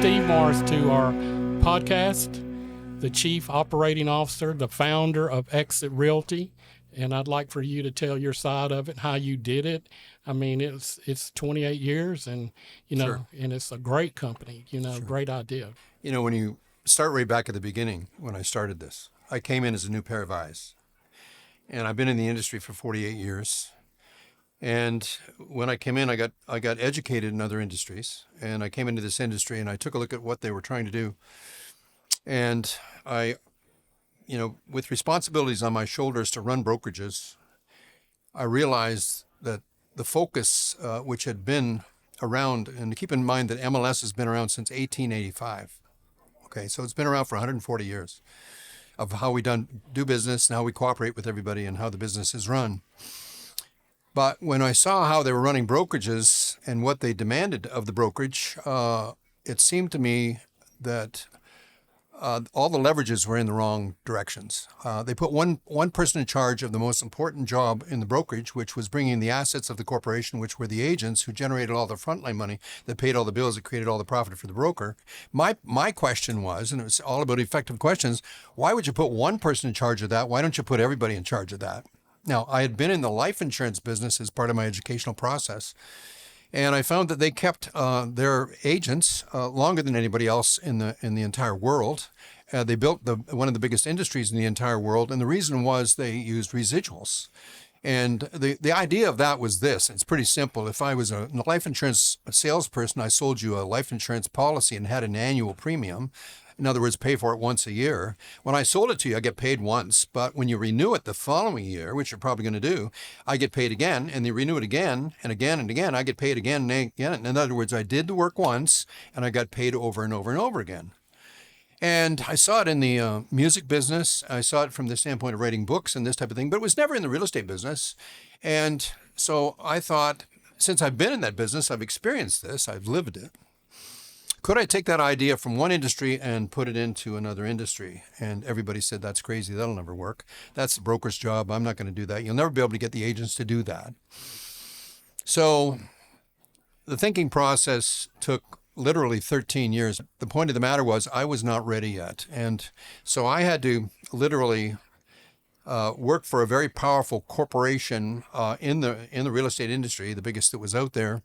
Steve Morris to our podcast, the Chief Operating Officer, the founder of Exit Realty. And I'd like for you to tell your side of it, how you did it. I mean, it's 28 years and, Sure. and it's a great company, Sure. great idea. When you start way back at the beginning, when I started this, I came in as a new pair of eyes. And I've been in the industry for 48 years. And when I came in, I got educated in other industries. And I came into this industry and I took a look at what they were trying to do. And I, with responsibilities on my shoulders to run brokerages, I realized that the focus, which had been around, and keep in mind that MLS has been around since 1885. Okay, so it's been around for 140 years of how we do business and how we cooperate with everybody and how the business is run. But when I saw how they were running brokerages and what they demanded of the brokerage, it seemed to me that all the leverages were in the wrong directions. They put one person in charge of the most important job in the brokerage, which was bringing the assets of the corporation, which were the agents who generated all the frontline money, that paid all the bills, that created all the profit for the broker. My question was, and it was all about effective questions, why would you put one person in charge of that? Why don't you put everybody in charge of that? Now, I had been in the life insurance business as part of my educational process, and I found that they kept their agents longer than anybody else in the entire world. They built one of the biggest industries in the entire world, and the reason was they used residuals. And the idea of that was this. It's pretty simple. If I was a life insurance salesperson, I sold you a life insurance policy and had an annual premium. In other words, pay for it once a year. When I sold it to you, I get paid once. But when you renew it the following year, which you're probably going to do, I get paid again. And they renew it again and again and again. I get paid again and again. In other words, I did the work once and I got paid over and over and over again. And I saw it in the music business. I saw it from the standpoint of writing books and this type of thing, but it was never in the real estate business. And so I thought, since I've been in that business, I've experienced this, I've lived it. Could I take that idea from one industry and put it into another industry? And everybody said, that's crazy. That'll never work. That's the broker's job. I'm not going to do that. You'll never be able to get the agents to do that. So the thinking process took literally 13 years. The point of the matter was I was not ready yet. And so I had to literally work for a very powerful corporation in the real estate industry, the biggest that was out there,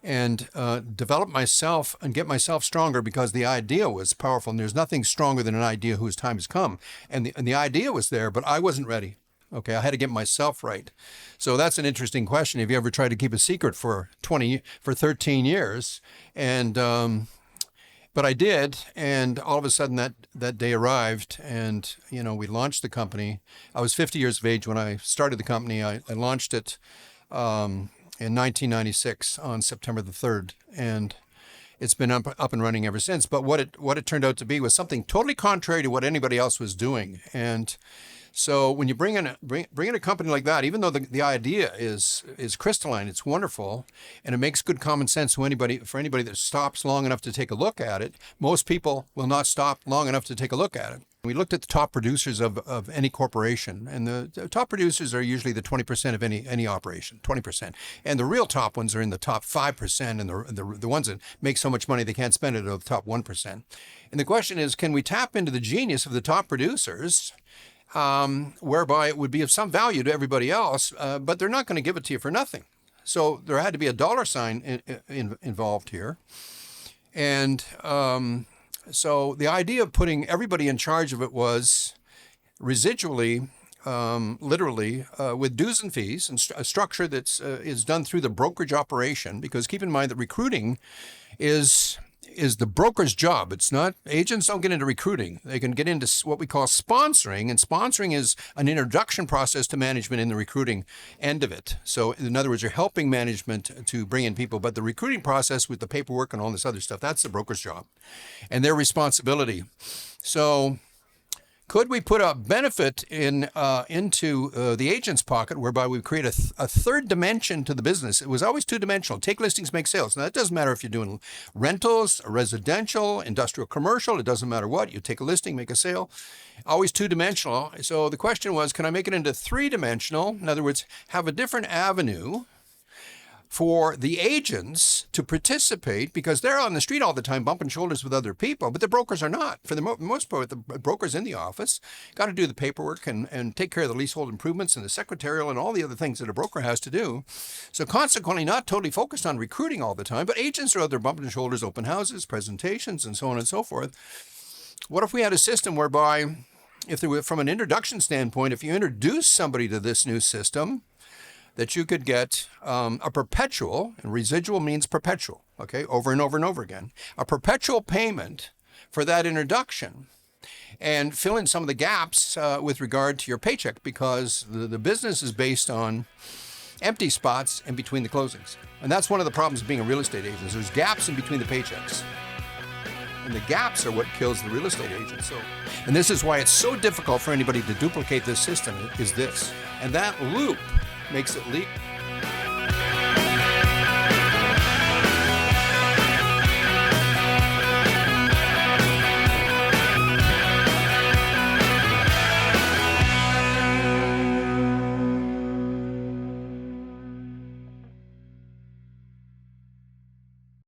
and develop myself and get myself stronger because the idea was powerful. And there's nothing stronger than an idea whose time has come. And the idea was there, but I wasn't ready. Okay, I had to get myself right. So that's an interesting question. Have you ever tried to keep a secret for 13 years? And but I did, and all of a sudden that day arrived, and we launched the company. I was 50 years of age when I started the company. I launched it in 1996 on September the 3rd, and it's been up and running ever since. But what it turned out to be was something totally contrary to what anybody else was doing. And so when you bring in a company like that, even though the idea is crystalline, it's wonderful, and it makes good common sense for anybody that stops long enough to take a look at it, most people will not stop long enough to take a look at it. We looked at the top producers of any corporation, and the top producers are usually the 20% of any operation, 20%. And the real top ones are in the top 5%, and the ones that make so much money they can't spend it are the top 1%. And the question is, can we tap into the genius of the top producers, whereby it would be of some value to everybody else, but they're not going to give it to you for nothing. So there had to be a dollar sign involved here. And so the idea of putting everybody in charge of it was residually, literally, with dues and fees, and a structure that's is done through the brokerage operation, because keep in mind that recruiting is the broker's job. It's not, agents don't get into recruiting. They can get into what we call sponsoring, and sponsoring is an introduction process to management in the recruiting end of it. So in other words, you're helping management to bring in people, but the recruiting process with the paperwork and all this other stuff, that's the broker's job and their responsibility. So could we put a benefit into the agent's pocket, whereby we create a third dimension to the business? It was always two-dimensional. Take listings, make sales. Now, that doesn't matter if you're doing rentals, residential, industrial, commercial. It doesn't matter what. You take a listing, make a sale. Always two-dimensional. So the question was, can I make it into three-dimensional? In other words, have a different avenue for the agents to participate because they're on the street all the time bumping shoulders with other people, but the brokers are not. For the most part, the brokers in the office got to do the paperwork and take care of the leasehold improvements and the secretarial and all the other things that a broker has to do. So consequently, not totally focused on recruiting all the time, but agents are out there bumping shoulders, open houses, presentations, and so on and so forth. What if we had a system whereby, if there were, from an introduction standpoint, if you introduce somebody to this new system, that you could get a perpetual, and residual means perpetual, okay, over and over and over again, a perpetual payment for that introduction and fill in some of the gaps with regard to your paycheck, because the business is based on empty spots in between the closings. And that's one of the problems of being a real estate agent, is there's gaps in between the paychecks. And the gaps are what kills the real estate agent. And this is why it's so difficult for anybody to duplicate this system, is this. And that loop makes it leak.